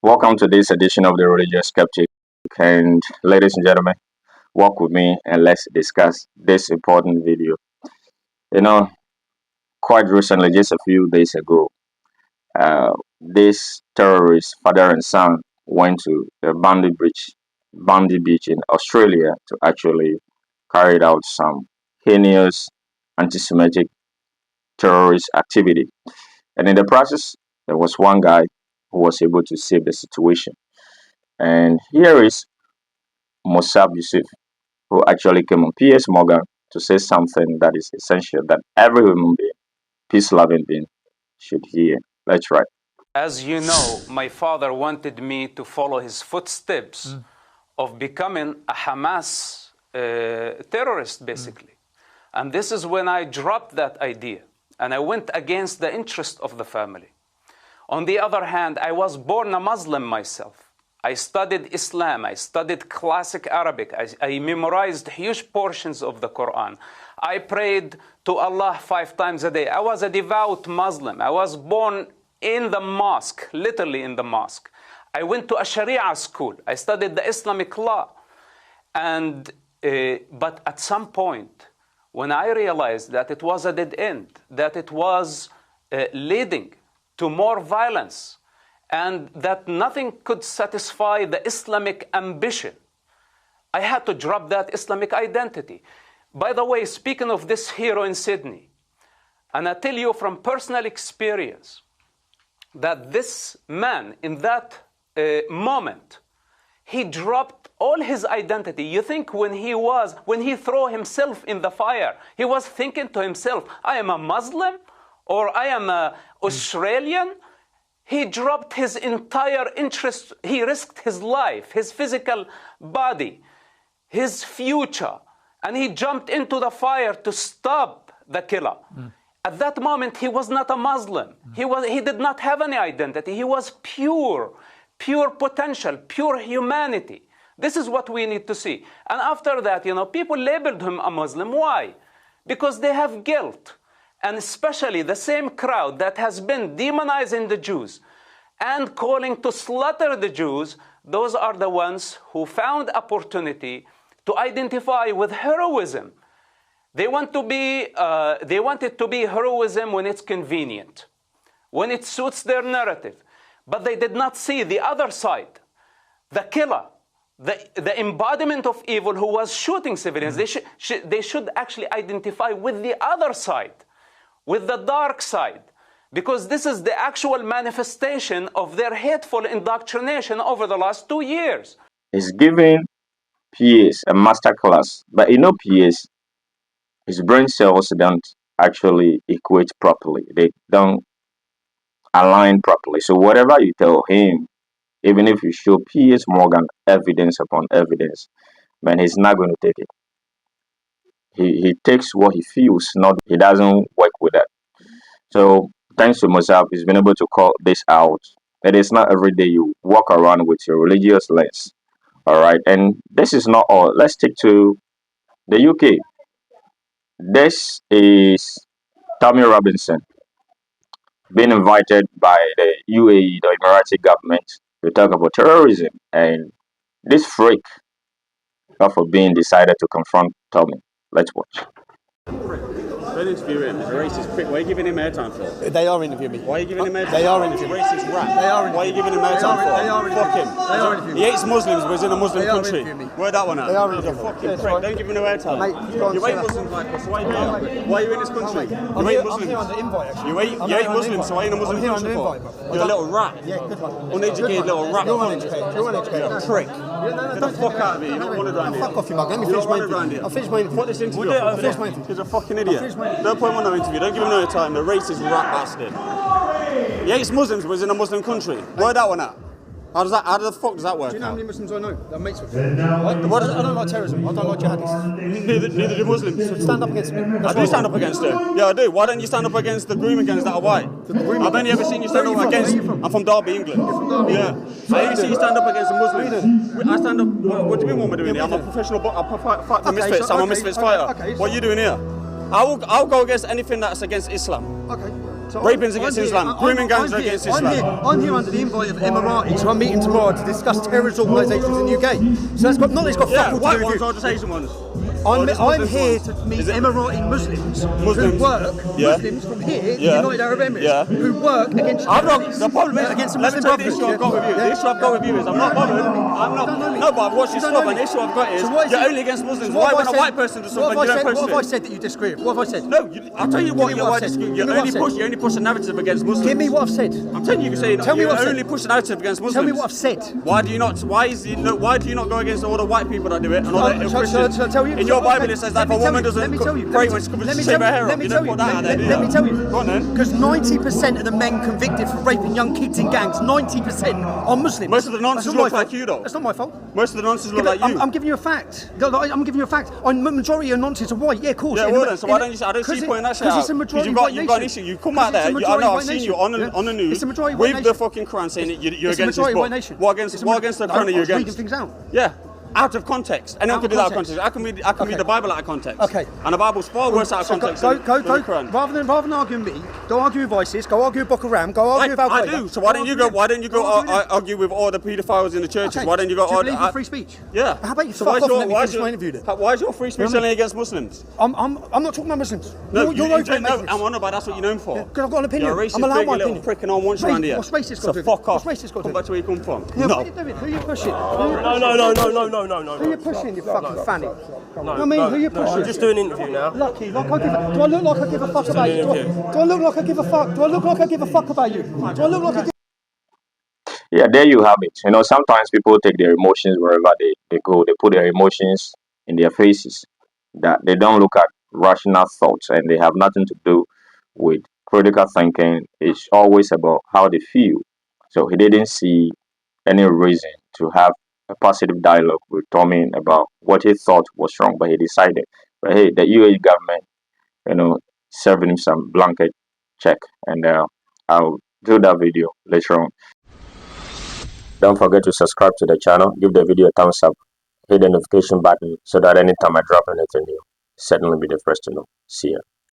Welcome to this edition of the Religious Skeptic. And ladies and gentlemen, walk with me and let's discuss this important video. You know, quite recently, just a few days ago, this terrorist father and son went to the Bondi Beach in Australia to actually carry out some heinous anti-Semitic terrorist activity. And in the process, there was one guy who was able to save the situation. And here is Mosab Yousef, who actually came on Piers Morgan to say something that is essential that every human being, peace-loving being, should hear. Let's try. As you know, my father wanted me to follow his footsteps of becoming a Hamas terrorist, basically. And this is when I dropped that idea, and I went against the interest of the family. On the other hand, I was born a Muslim myself. I studied Islam, I studied classic Arabic, I memorized huge portions of the Quran. I prayed to Allah 5 times a day. I was a devout Muslim. I was born in the mosque, literally in the mosque. I went to a Sharia school. I studied the Islamic law. But at some point, when I realized that it was a dead end, that it was leading to more violence, and that nothing could satisfy the Islamic ambition, I had to drop that Islamic identity. By the way, speaking of this hero in Sydney, and I tell you from personal experience, that this man, in that moment, he dropped all his identity. You think when he threw himself in the fire, he was thinking to himself, I am a Muslim, or I am an Australian? He dropped his entire interest. He risked his life, his physical body, his future, and he jumped into the fire to stop the killer. At that moment, he was not a Muslim. He did not have any identity. He was pure potential, pure humanity. This is what we need to see. And after that, people labeled him a Muslim. Why? Because they have guilt. And especially the same crowd that has been demonizing the Jews and calling to slaughter the Jews, those are the ones who found opportunity to identify with heroism. They want it to be heroism when it's convenient, when it suits their narrative. But they did not see the other side, the killer, the embodiment of evil who was shooting civilians. They should actually identify with the other side, with the dark side, because this is the actual manifestation of their hateful indoctrination over the last 2 years. He's giving Piers a masterclass, but Piers, his brain cells don't actually equate properly. They don't align properly. So whatever you tell him, even if you show Piers Morgan evidence upon evidence, man, he's not going to take it. He takes what he feels, he doesn't work with that. So thanks to Mosab, he's been able to call this out. It is not every day you walk around with your religious lens. All right, and this is not all. Let's stick to the UK. This is Tommy Robinson being invited by the UAE, the Emirati government, to talk about terrorism. And this freak, God forbid, decided to confront Tommy. Let's watch. Don't interview him. He's a racist prick. Why are you giving him airtime for? They are interviewing me. Why are you giving him airtime? They are interviewing me. Racist rat. They are interviewing me. Why are you giving him airtime for? They are Fuck him. They are interviewing me. He hates Muslims, but he's in a Muslim They are country. interviewing me. Where that one at? They are He's a interviewing me. fucking Yeah, prick. fine. Don't give him no airtime. Mate, go on, You hate sit Muslims like us, so why are you down. here? Why are you in this country? I'm You hate here Muslims. under invite, actually. You hate Muslims, so why are you in a Muslim I'm here under country for? invite, bro. You're a little rat. Yeah, good one. Uneducated little rat. You're uneducated. You're uneducated. You're a prick. Get the fuck out of here. You're not wanted around here. Fuck off, you mug. Let me You're finish not my wanted around interview. here. I'll finish my interview. What this interview? I'll finish my interview. He's a fucking idiot. finish my interview. No point in no interview. Don't give him no time. The racist rat bastard. He hates Muslims, but he's in a Muslim country. Where that one at? How the fuck does that work? Do you know how many Muslims I know that are mates with? What? I don't like terrorism. I don't like jihadists. Neither do Muslims. So stand up against me. I do stand up against them. Yeah, I do. Why don't you stand up against the grooming gangs that are white? I've only ever seen you stand up against. I'm from Derby, England. Yeah. I only see you stand up against the Muslims. I stand up. What do you mean what am I doing here? I'm a professional. I fight for misfits. I'm a misfits fighter. What are you doing here? I'll go against anything that's against Islam. Okay. Raping's against Islam. Grooming gangs are against Islam. I'm here under the invite of Emiratis, who I'm meeting tomorrow to discuss terrorist organisations in the UK. So that's got not it's got fuck all to white do with ones you. or just Asian ones? I'm here to meet Emirati Muslims who work, Muslims from here, the United Arab Emirates, who work against the problem is, against the let me Muslim tell you the Brotherhood. issue I've got with you. The issue I've got with you is I'm not bothered. No, but I've watched this stuff, and the issue I've got is you're only against Muslims. Why when a white person does something, you don't post it? What have I said that you disagree with? What have I said? No, I'll tell you what you're only push a narrative against Muslims. Give me what I've said. I'm telling you, saying you only push a narrative against Muslims. Tell me what I've said. Why do you not? Why do you not go against all the white people that do it and all the Christians? Shall I tell you? In your Bible it says that if a woman doesn't pray when she covers her hair up, you don't put that out there, do you? Let me tell you. Go on then. Because 90% of the men convicted for raping young kids in gangs, 90% are Muslims. Most of the nonsense look like you, though. That's not my fault. Most of the nonsense look like you. I'm giving you a fact. I'm giving you a fact. Majority of nonsense are white. Yeah, of course. Yeah, well then, so why don't you? I don't see you pointing that shit out. Because it's a majority white nation. You've got an issue. You come out there. I know. I've seen you on the news with the fucking Quran saying that you're against this book. What against the Quran are you against? Reading things out. Yeah. Out of context. Anyone can do that out of context. I can read the Bible out of context. Okay. And the Bible's far worse out of context than the Quran. Rather than arguing me, go argue with ISIS, go argue with Boko Haram, go argue with Al Qaeda. I do. So why don't you go argue with all the paedophiles in the churches? Okay. Why don't you go do you believe in free speech? Yeah. How about you fuck off and let me finish my interview then? Why is your free speech only against Muslims? I'm not talking about Muslims. No, you're over it. I'm on about that's what you're known for. Because I've got an opinion. You're a racist, I'm allowed my little opinion. prick and no one wants you around here. What's racist got to do? Fuck off. What's racist got to do? Come back to where you come from. Yeah, No. what are you doing? Who are you pushing? No. Who are you pushing, you fucking fanny? No, I mean, who are you pushing? I'm just doing an interview now. Lucky, do I look like I give a fuck about you? Do I look like I give a fuck? Do I look like I give a fuck about you? Do I look like I give Yeah, there you have it. Sometimes people take their emotions wherever they go. They put their emotions in their faces. That they don't look at rational thoughts, and they have nothing to do with critical thinking. It's always about how they feel. So he didn't see any reason to have a positive dialogue with Tommy about what he thought was wrong, but he decided, but hey, the UAE government, serving him some blanket check, and I'll do that video later on. Don't forget to subscribe to the channel, give the video a thumbs up, hit the notification button so that anytime I drop anything new, certainly be the first to know. See ya.